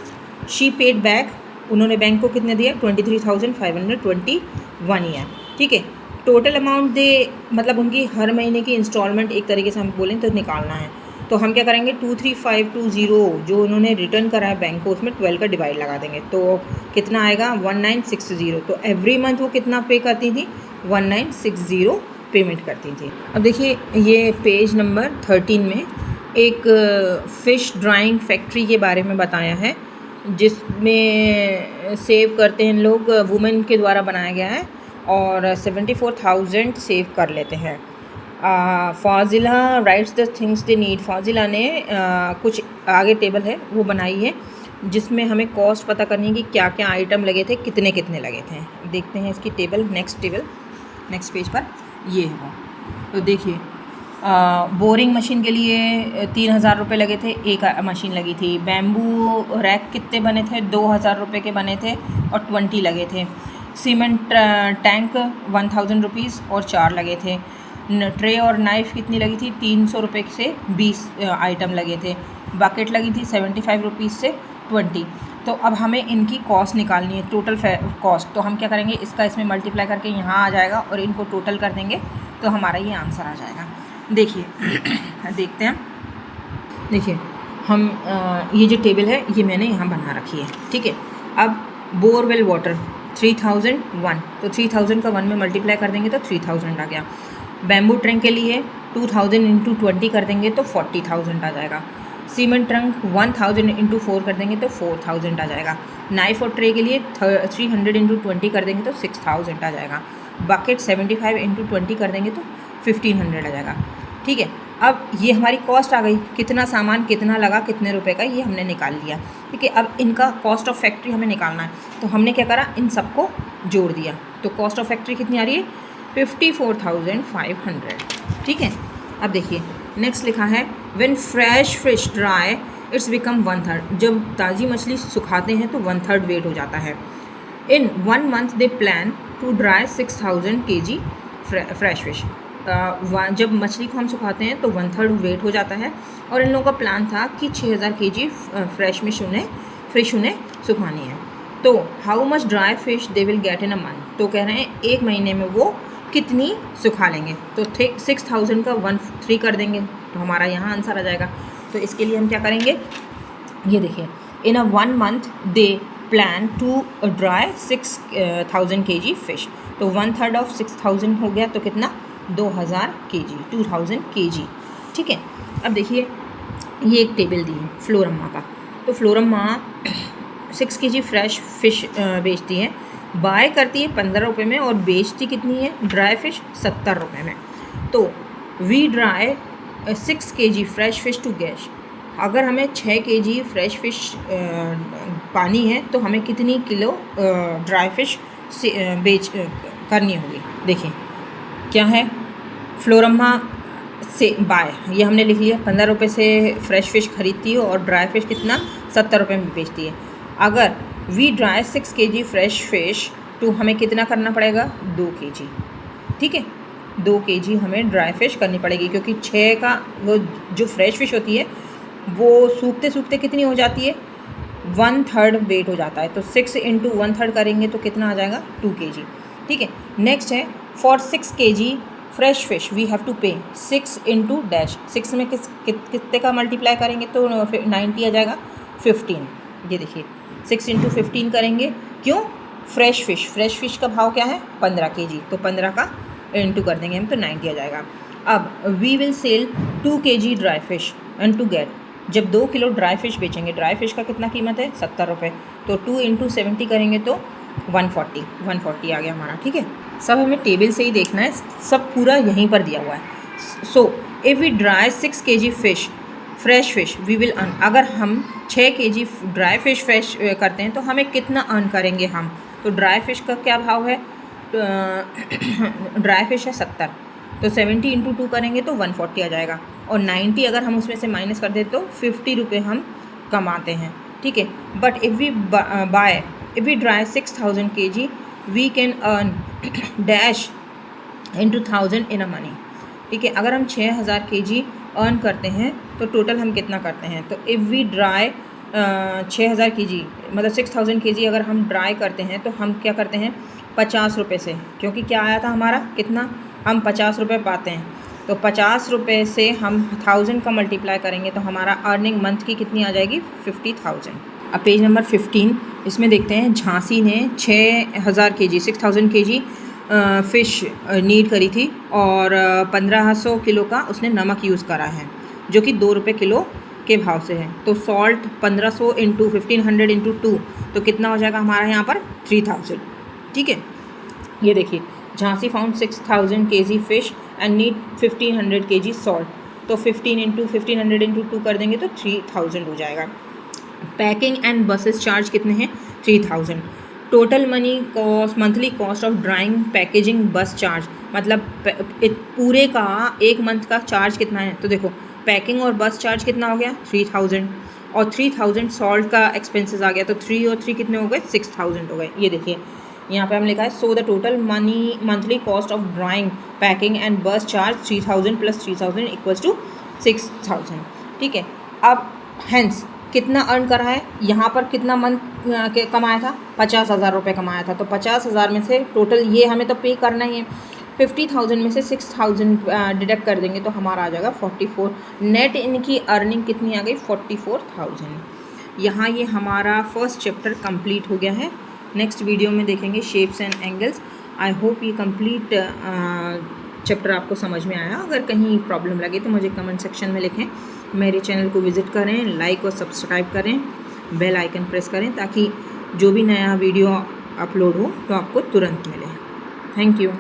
she paid back, उन्होंने बैंक को कितने दिया 23,520 1 ईयर, ठीक है। टोटल अमाउंट दे, मतलब उनकी हर महीने की इंस्टॉलमेंट एक तरीके से हम बोलें तो निकालना है, तो हम क्या करेंगे 23520 जो उन्होंने रिटर्न करा है बैंक को उसमें 12 का डिवाइड लगा देंगे तो कितना आएगा 1960। तो एवरी मंथ वो कितना पे करती थी 1960 पेमेंट करती थी। अब देखिए ये पेज नंबर 13 में एक फ़िश ड्राइंग फैक्ट्री के बारे में बताया है जिसमें सेव करते हैं लोग, वुमेन के द्वारा बनाया गया है और 74,000 सेव कर लेते हैं। Fazila writes the things they need, Fazila ने कुछ आगे टेबल है वो बनाई है जिसमें हमें कॉस्ट पता करनी है कि क्या क्या आइटम लगे थे, कितने कितने लगे थे। देखते हैं इसकी टेबल, नेक्स्ट पेज पर ये है वो। तो देखिए बोरिंग मशीन के लिए 3,000 रुपये लगे थे, एक मशीन लगी थी। बैम्बू रैक कितने बने थे 2,000 रुपये के बने थे और 20 लगे थे। सीमेंट टैंक 1,000 रुपीज़ और 4 लगे थे। ट्रे और नाइफ़ कितनी लगी थी 300 रुपये से 20 आइटम लगे थे। बकेट लगी थी 75 रुपीज़ से 20। तो अब हमें इनकी कॉस्ट निकालनी है, टोटल कॉस्ट। तो हम क्या करेंगे, इसका इसमें मल्टीप्लाई करके यहाँ आ जाएगा और इनको टोटल कर देंगे तो हमारा ये आंसर आ जाएगा। देखिए देखते हैं, देखिए हम ये जो टेबल है ये मैंने यहाँ बना रखी है, ठीक है। अब बोरवेल वाटर 3001, तो 3000 का 1 में मल्टीप्लाई कर देंगे तो 3000 आ गया। बैम्बू ट्रंक के लिए 2000 इंटू 20 कर देंगे तो 40,000 आ जाएगा। सीमेंट ट्रंक 1000 इंटू 4 कर देंगे तो 4000 आ जाएगा। नाइफ और ट्रे के लिए 300 इंटू 20 कर देंगे तो 6000 आ जाएगा। बकेट 75 इंटू 20 कर देंगे तो 1500 आ जाएगा। ठीक है, अब ये हमारी कॉस्ट आ गई, कितना सामान कितना लगा, कितने रुपए का, ये हमने निकाल लिया। ठीक है, अब इनका कॉस्ट ऑफ फैक्ट्री हमें निकालना है, तो हमने क्या करा, इन सबको जोड़ दिया। तो कॉस्ट ऑफ फैक्ट्री कितनी आ रही है, 54,500। ठीक है, अब देखिए नेक्स्ट लिखा है when fresh fish dry it's become 1/3। जब ताज़ी मछली सुखाते हैं तो 1/3 वेट हो जाता है। In 1 month they plan to dry 6000 kg fresh fish. जब मछली को हम सुखाते हैं तो 1/3 वेट हो जाता है, और इन लोगों का प्लान था कि 6000 kg फ्रेश फिश उन्हें सुखानी है। तो how much dry fish they will get in a month. तो कह रहे हैं 1 महीने में वो कितनी सुखा लेंगे, तो 6000 का 1/3 कर देंगे तो हमारा यहाँ आंसर आ जाएगा। तो इसके लिए हम क्या करेंगे, ये देखिए, in a 1 month they plan to dry 6000 kg fish. तो 1/3 ऑफ 6000 हो गया तो कितना, 2000 kg, 2000 kg। ठीक है, अब देखिए ये एक टेबल दी है फ्लोरम्मा का। तो फ्लोरम्मा 6 kg फ्रेश फिश बेचती है, बाय करती है 15 रुपये में और बेचती कितनी है, ड्राई फिश 70 रुपये में। तो we dry 6 kg fresh fish to gash. अगर हमें 6 kg फ्रेश फिश पानी है तो हमें कितनी किलो ड्राई फिश करनी होगी। देखिए क्या है, फ्लोरम्मा से बाय, ये हमने लिख लिया, 15 रुपये से फ्रेश फिश खरीदती है और ड्राई फिश कितना, 70 रुपये में बेचती है। अगर we dry 6 kg fresh fish तो हमें कितना करना पड़ेगा, 2 kg। ठीक है, 2 kg हमें ड्राई फिश करनी पड़ेगी, क्योंकि 6 का वो जो फ्रेश फिश होती है वो सूखते सूखते कितनी हो जाती है, 1/3 वेट हो जाता है। तो 6 इंटू 1/3 करेंगे तो कितना आ जाएगा, 2 kg। ठीक है, नेक्स्ट है for 6 kg fresh fish we have to pay 6 into dash. 6 में कितने का मल्टीप्लाई करेंगे तो 90 आ जाएगा, 15। ये देखिए 6 इंटू 15 करेंगे, क्यों, फ्रेश फिश का भाव क्या है, 15 kg, तो 15 का इंटू कर देंगे हम तो 90 आ जाएगा। अब we will sell 2 kg dry fish and to get, जब 2 किलो ड्राई फिश बेचेंगे, ड्राई फिश का कितना कीमत है, 70 रुपये, तो 2 इंटू 70 करेंगे तो 140 आ गया हमारा। ठीक है, सब हमें टेबल से ही देखना है, सब पूरा यहीं पर दिया हुआ है। So if we dry 6 kg fish fresh fish we will earn. अगर हम 6 kg ड्राई फिश फ्रेश करते हैं तो हमें कितना अर्न करेंगे हम, तो ड्राई फिश का क्या भाव है, ड्राई फिश है 70, तो 70 इंटू 2 करेंगे तो 140 आ जाएगा, और 90 अगर हम उसमें से माइनस कर दें तो 50 रुपये हम कमाते हैं। ठीक है, but if we dry 6000 kg we can earn dash into 1000 in a money. ठीक है, अगर हम 6000 kg अर्न करते हैं तो टोटल हम कितना करते हैं, तो इफ़ वी ड्राई 6000 kg मतलब 6000 kg अगर हम ड्राई करते हैं तो हम क्या करते हैं, 50 रुपये से, क्योंकि क्या आया था हमारा, कितना, हम 50 रुपये पाते हैं, तो 50 रुपये से हम 1000 का मल्टीप्लाई करेंगे तो हमारा अर्निंग मंथ की कितनी आ जाएगी, 50,000। अब पेज नंबर 15 इसमें देखते हैं, झांसी ने 6000 kg 6000 kg फ़िश नीड करी थी और 1500 किलो का उसने नमक यूज़ करा है, जो कि 2 रुपये किलो के भाव से है। तो सॉल्ट 1500 इंटू 1500 इंटू 2 तो कितना हो जाएगा हमारा यहाँ पर, 3000। ठीक है, ये देखिए, Jhansi found 6000 kg fish and need 1500 kg salt, तो 15 इंटू 1500 इंटू 2 कर देंगे तो 3000 हो जाएगा। पैकिंग एंड बसेस चार्ज कितने हैं, 3000। Total money cost, monthly cost of drawing packaging बस चार्ज, मतलब पूरे का 1 मंथ का चार्ज कितना है, तो देखो पैकिंग और बस चार्ज कितना हो गया, 3000, और 3000 सॉल्ट का एक्सपेंसेस आ गया, तो 3 और 3 कितने हो गए, 6000 हो गए। ये देखिए यहाँ पे हम लिखा है, so the total money monthly cost of drawing packing and बस चार्ज 3000 प्लस 3000 इक्वल्स टू 6000। ठीक है, अब हेंस कितना अर्न करा है, यहाँ पर कितना मंथ कमाया था, 50,000 रुपये कमाया था, तो 50,000 में से टोटल ये हमें तो पे करना ही है, 50,000 में से 6,000 डिडक्ट कर देंगे तो हमारा आ जाएगा 44। नेट इनकी अर्निंग कितनी आ गई, 44,000। यहाँ ये हमारा फर्स्ट चैप्टर कंप्लीट हो गया है। नेक्स्ट वीडियो में देखेंगे shapes and angles. I hope ये कंप्लीट चैप्टर आपको समझ में आया। अगर कहीं प्रॉब्लम लगे तो मुझे कमेंट सेक्शन में लिखें। मेरे चैनल को विज़िट करें, लाइक और सब्सक्राइब करें, बेल आइकन प्रेस करें ताकि जो भी नया वीडियो अपलोड हो तो आपको तुरंत मिले। Thank you.